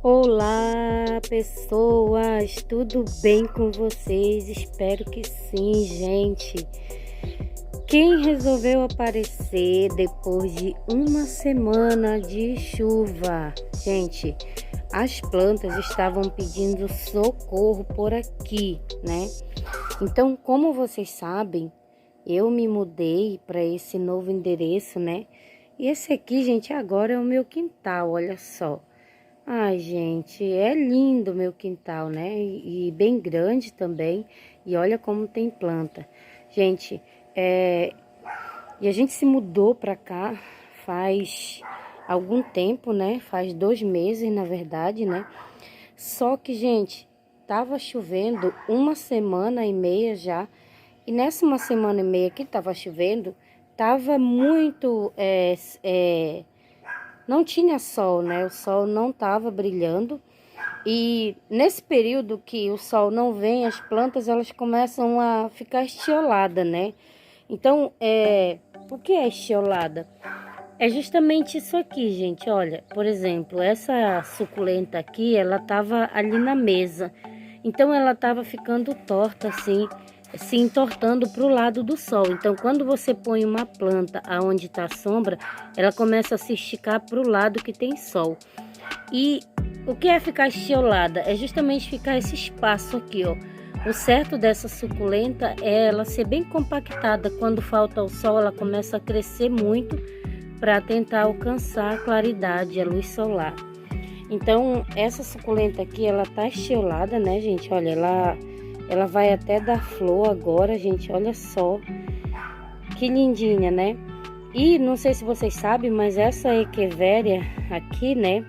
Olá, pessoas, tudo bem com vocês? Espero que sim, gente. Quem resolveu aparecer depois de uma semana de chuva? Gente, as plantas estavam pedindo socorro por aqui, né? Então, como vocês sabem, eu me mudei para esse novo endereço, né? E esse aqui, gente, agora é o meu quintal, olha só. Ai, gente, é lindo meu quintal, né? E bem grande também. E olha como tem planta. Gente, e a gente se mudou pra cá faz algum tempo, né? Faz 2 meses, na verdade, né? Só que, gente, tava chovendo uma semana e meia já. E nessa uma semana e meia que tava chovendo, tava muito... não tinha sol, né? O sol não estava brilhando. E nesse período que o sol não vem, as plantas elas começam a ficar estioladas, né? Então, o que é estiolada? É justamente isso aqui, gente. Olha, por exemplo, essa suculenta aqui, ela tava ali na mesa. Então, ela tava ficando torta, assim, se entortando para o lado do sol. Então, quando você põe uma planta aonde está a sombra, ela começa a se esticar para o lado que tem sol. E o que é ficar estiolada? É justamente ficar esse espaço aqui, ó. O certo dessa suculenta é ela ser bem compactada. Quando falta o sol, ela começa a crescer muito para tentar alcançar a claridade, a luz solar. Então, essa suculenta aqui, ela tá estiolada, né, gente? Olha, ela vai até dar flor agora, gente. Olha só que lindinha, né? E não sei se vocês sabem, mas essa echeveria aqui, né?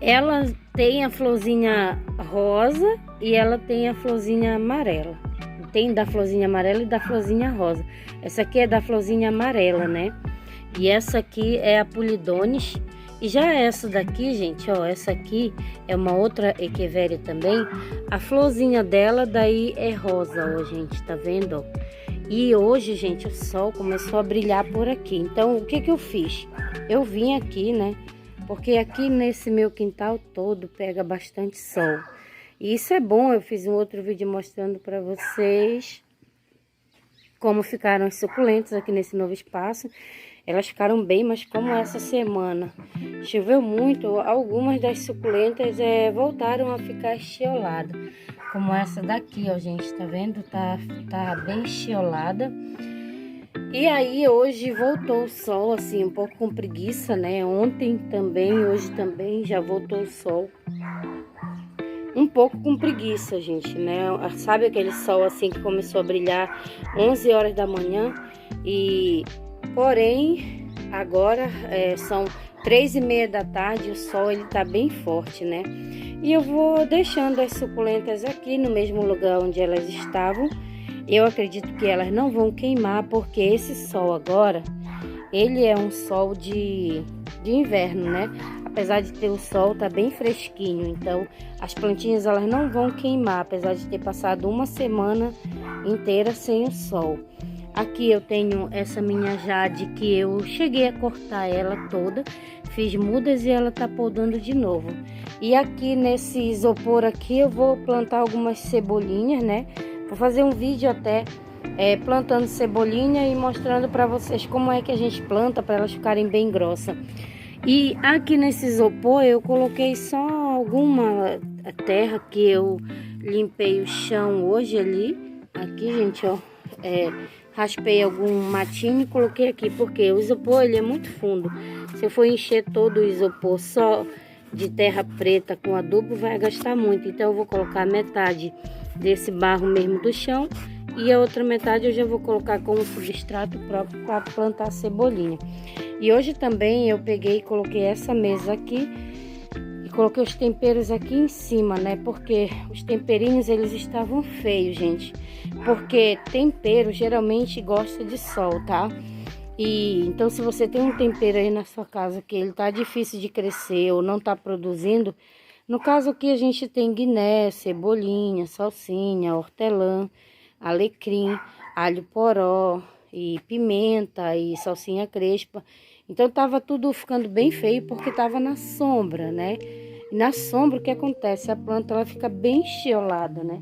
Ela tem a florzinha rosa e ela tem a florzinha amarela. Tem da florzinha amarela e da florzinha rosa. Essa aqui é da florzinha amarela, né? E essa aqui é a Pulidones. E já essa daqui, gente, ó, essa aqui é uma outra echeveria também. A florzinha dela daí é rosa, ó, gente, tá vendo, ó? E hoje, gente, o sol começou a brilhar por aqui. Então, o que que eu fiz? Eu vim aqui, né? Porque aqui nesse meu quintal todo pega bastante sol. E isso é bom, eu fiz um outro vídeo mostrando para vocês como ficaram as suculentas aqui nesse novo espaço. Elas ficaram bem, mas como essa semana choveu muito, algumas das suculentas voltaram a ficar estioladas. Como essa daqui, ó, gente, tá vendo? Tá bem estiolada. E aí hoje voltou o sol, assim, um pouco com preguiça, né? Ontem também, hoje também já voltou o sol. Um pouco com preguiça, gente, né? Sabe aquele sol assim que começou a brilhar 11 horas da manhã? E porém, agora são 3:30 da tarde, o sol ele tá bem forte, né? E eu vou deixando as suculentas aqui no mesmo lugar onde elas estavam. Eu acredito que elas não vão queimar, porque esse sol agora, ele é um sol de inverno, né? Apesar de ter o sol, tá bem fresquinho. Então, as plantinhas, elas não vão queimar, apesar de ter passado uma semana inteira sem o sol. Aqui eu tenho essa minha jade que eu cheguei a cortar ela toda. Fiz mudas e ela tá podando de novo. E aqui nesse isopor aqui eu vou plantar algumas cebolinhas, né? Vou fazer um vídeo até plantando cebolinha e mostrando para vocês como é que a gente planta para elas ficarem bem grossas. E aqui nesse isopor eu coloquei só alguma terra que eu limpei o chão hoje ali. Aqui, gente, ó, raspei algum matinho e coloquei aqui, porque o isopor ele é muito fundo. Se eu for encher todo o isopor só de terra preta com adubo, vai gastar muito. Então eu vou colocar metade desse barro mesmo do chão e a outra metade eu já vou colocar como substrato próprio para plantar cebolinha. E hoje também eu peguei e coloquei essa mesa aqui e coloquei os temperos aqui em cima, né? Porque os temperinhos eles estavam feios, gente. Porque tempero geralmente gosta de sol, tá? E então se você tem um tempero aí na sua casa que ele tá difícil de crescer ou não tá produzindo, no caso aqui a gente tem guiné, cebolinha, salsinha, hortelã, alecrim, alho poró e pimenta e salsinha crespa. Então tava tudo ficando bem feio porque tava na sombra, né? E na sombra o que acontece? A planta ela fica bem estiolada, né?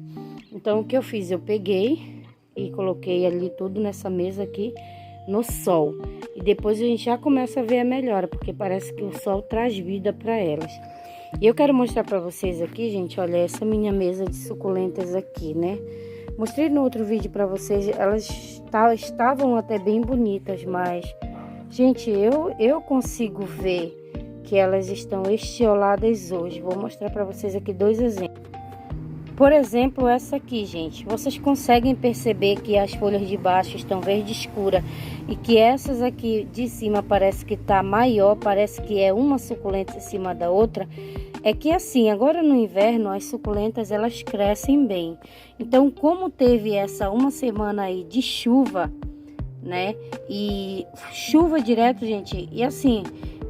Então o que eu fiz? Eu peguei e coloquei ali tudo nessa mesa aqui no sol. E depois a gente já começa a ver a melhora, porque parece que o sol traz vida para elas. E eu quero mostrar para vocês aqui, gente, olha, essa minha mesa de suculentas aqui, né? Mostrei no outro vídeo para vocês, elas estavam até bem bonitas, mas, gente, eu consigo ver que elas estão estioladas hoje. Vou mostrar para vocês aqui 2 exemplos. Por exemplo, essa aqui, gente. Vocês conseguem perceber que as folhas de baixo estão verde escura e que essas aqui de cima parece que tá maior, parece que é uma suculenta em cima da outra. É que assim, agora no inverno as suculentas elas crescem bem. Então, como teve essa uma semana aí de chuva, né? E chuva direto, gente. E assim,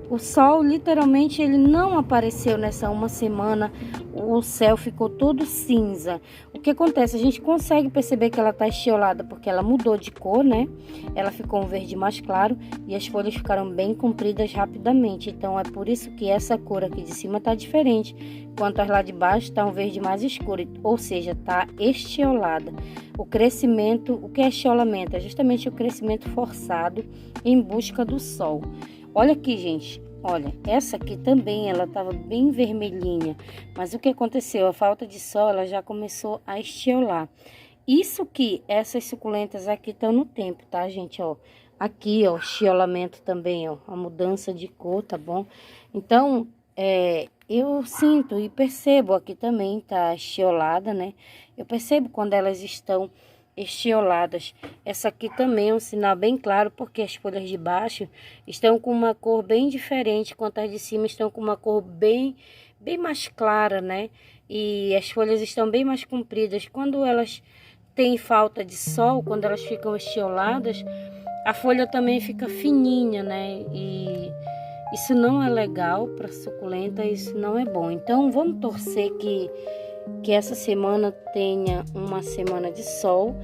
o sol literalmente ele não apareceu nessa uma semana. O céu ficou todo cinza. O que acontece? A gente consegue perceber que ela está estiolada porque ela mudou de cor, né? Ela ficou um verde mais claro e as folhas ficaram bem compridas rapidamente. Então é por isso que essa cor aqui de cima está diferente, enquanto as lá de baixo está um verde mais escuro, ou seja, está estiolada. O crescimento, o que é estiolamento? É justamente o crescimento forçado em busca do sol. Olha aqui, gente. Olha, essa aqui também, ela estava bem vermelhinha, mas o que aconteceu? A falta de sol, ela já começou a estiolar. Isso que essas suculentas aqui estão no tempo, tá, gente? Ó, aqui, ó, estiolamento também, ó, a mudança de cor, tá bom? Então, eu sinto e percebo aqui também, tá estiolada, né? Eu percebo quando elas estão estioladas. Essa aqui também é um sinal bem claro, porque as folhas de baixo estão com uma cor bem diferente, enquanto as de cima estão com uma cor bem mais clara, né? E as folhas estão bem mais compridas. Quando elas têm falta de sol, quando elas ficam estioladas, a folha também fica fininha, né? E isso não é legal para suculenta, isso não é bom. Então vamos torcer que essa semana tenha uma semana de sol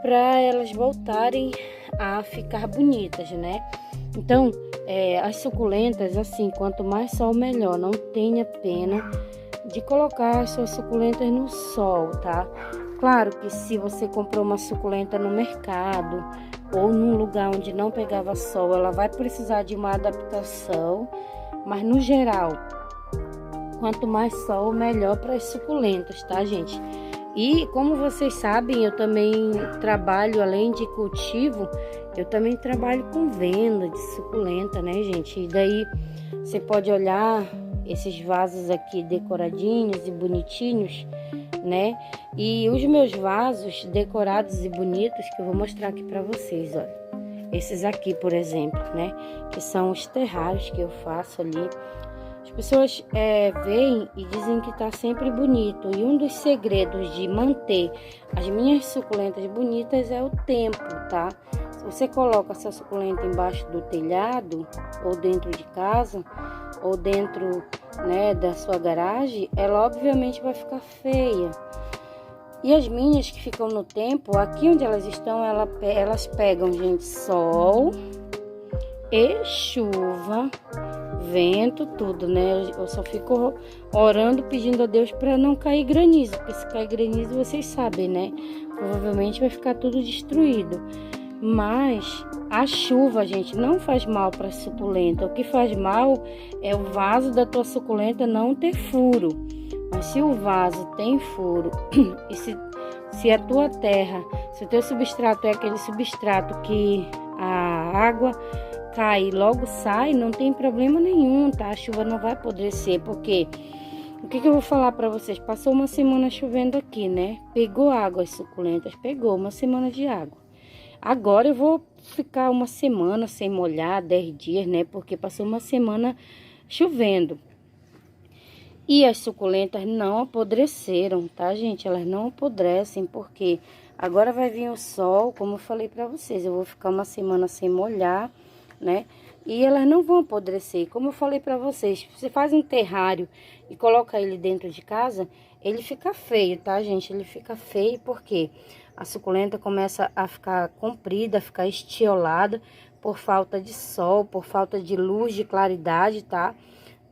para elas voltarem a ficar bonitas, né? Então, as suculentas, assim, quanto mais sol melhor. Não tenha pena de colocar as suas suculentas no sol, tá? Claro que se você comprou uma suculenta no mercado ou num lugar onde não pegava sol, ela vai precisar de uma adaptação, mas no geral, quanto mais sol, melhor para as suculentas, tá, gente? E como vocês sabem, eu também trabalho, além de cultivo, eu também trabalho com venda de suculenta, né, gente? E daí você pode olhar esses vasos aqui decoradinhos e bonitinhos, né? E os meus vasos decorados e bonitos, que eu vou mostrar aqui para vocês, olha. Esses aqui, por exemplo, né? Que são os terrários que eu faço ali. As pessoas veem e dizem que tá sempre bonito. E um dos segredos de manter as minhas suculentas bonitas é o tempo, tá? Se você coloca essa suculenta embaixo do telhado, ou dentro de casa, ou dentro, né, da sua garagem, ela obviamente vai ficar feia. E as minhas que ficam no tempo, aqui onde elas estão, elas pegam, gente, sol e chuva, vento, tudo, né? Eu só fico orando, pedindo a Deus para não cair granizo, porque se cair granizo, vocês sabem, né? Provavelmente vai ficar tudo destruído. Mas a chuva, gente, não faz mal para a suculenta. O que faz mal é o vaso da tua suculenta não ter furo. Mas se o vaso tem furo e se a tua terra, se o teu substrato é aquele substrato que a água cai e logo sai, não tem problema nenhum, tá? A chuva não vai apodrecer, porque o que eu vou falar para vocês? Passou uma semana chovendo aqui, né? Pegou água as suculentas, pegou uma semana de água. Agora eu vou ficar uma semana sem molhar, 10 dias, né? Porque passou uma semana chovendo. E as suculentas não apodreceram, tá, gente? Elas não apodrecem, porque agora vai vir o sol, como eu falei pra vocês. Eu vou ficar uma semana sem molhar, né? E elas não vão apodrecer. Como eu falei pra vocês, você faz um terrário e coloca ele dentro de casa, ele fica feio, tá, gente? Ele fica feio porque a suculenta começa a ficar comprida, a ficar estiolada, por falta de sol, por falta de luz, de claridade, tá?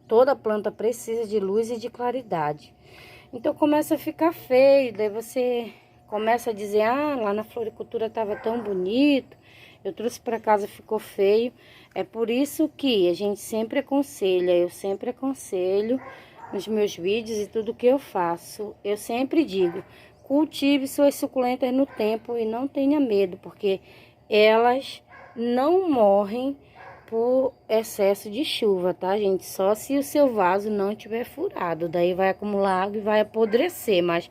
Toda planta precisa de luz e de claridade. Então começa a ficar feio, daí você começa a dizer, ah, lá na floricultura tava tão bonito, eu trouxe para casa, ficou feio. É por isso que a gente sempre aconselha, eu sempre aconselho nos meus vídeos e tudo que eu faço. Eu sempre digo, cultive suas suculentas no tempo e não tenha medo, porque elas não morrem por excesso de chuva, tá, gente? Só se o seu vaso não tiver furado, daí vai acumular água e vai apodrecer, mas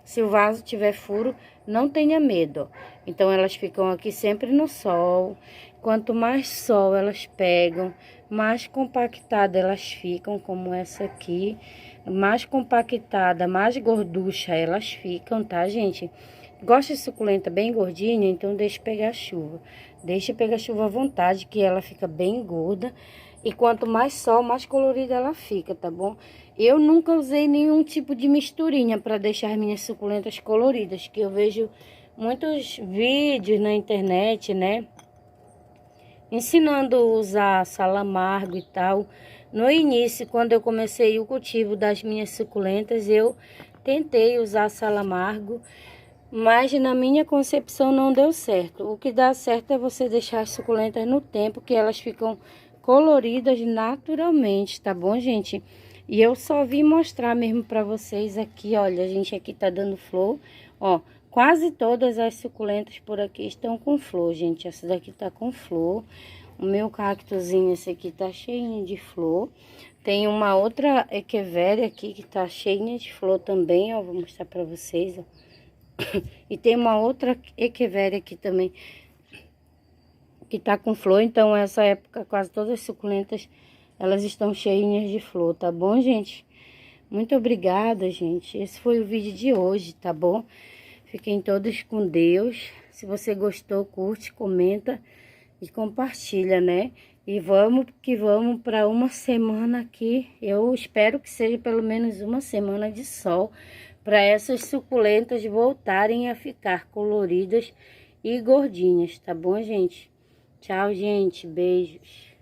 se o vaso tiver furo, não tenha medo. Então, elas ficam aqui sempre no sol. Quanto mais sol elas pegam, mais compactada elas ficam, como essa aqui. Mais compactada, mais gorducha elas ficam, tá, gente? Gosta de suculenta bem gordinha, então deixa pegar chuva. Deixa pegar chuva à vontade, que ela fica bem gorda. E quanto mais sol, mais colorida ela fica, tá bom? Eu nunca usei nenhum tipo de misturinha para deixar as minhas suculentas coloridas, que eu vejo muitos vídeos na internet, né? Ensinando a usar sal amargo e tal. No início, quando eu comecei o cultivo das minhas suculentas, eu tentei usar sal amargo, mas na minha concepção não deu certo. O que dá certo é você deixar as suculentas no tempo, que elas ficam coloridas naturalmente, tá bom, gente? E eu só vim mostrar mesmo pra vocês aqui, olha, a gente aqui tá dando flor, ó. Quase todas as suculentas por aqui estão com flor, gente. Essa daqui tá com flor. O meu cactozinho, esse aqui tá cheinho de flor. Tem uma outra echeveria aqui que tá cheinha de flor também, ó. Vou mostrar pra vocês, ó. E tem uma outra echeveria aqui também que tá com flor. Então, essa época, quase todas as suculentas, elas estão cheinhas de flor, tá bom, gente? Muito obrigada, gente. Esse foi o vídeo de hoje, tá bom? Fiquem todos com Deus. Se você gostou, curte, comenta e compartilha, né? E vamos que vamos para uma semana aqui. Eu espero que seja pelo menos uma semana de sol, para essas suculentas voltarem a ficar coloridas e gordinhas, tá bom, gente? Tchau, gente. Beijos.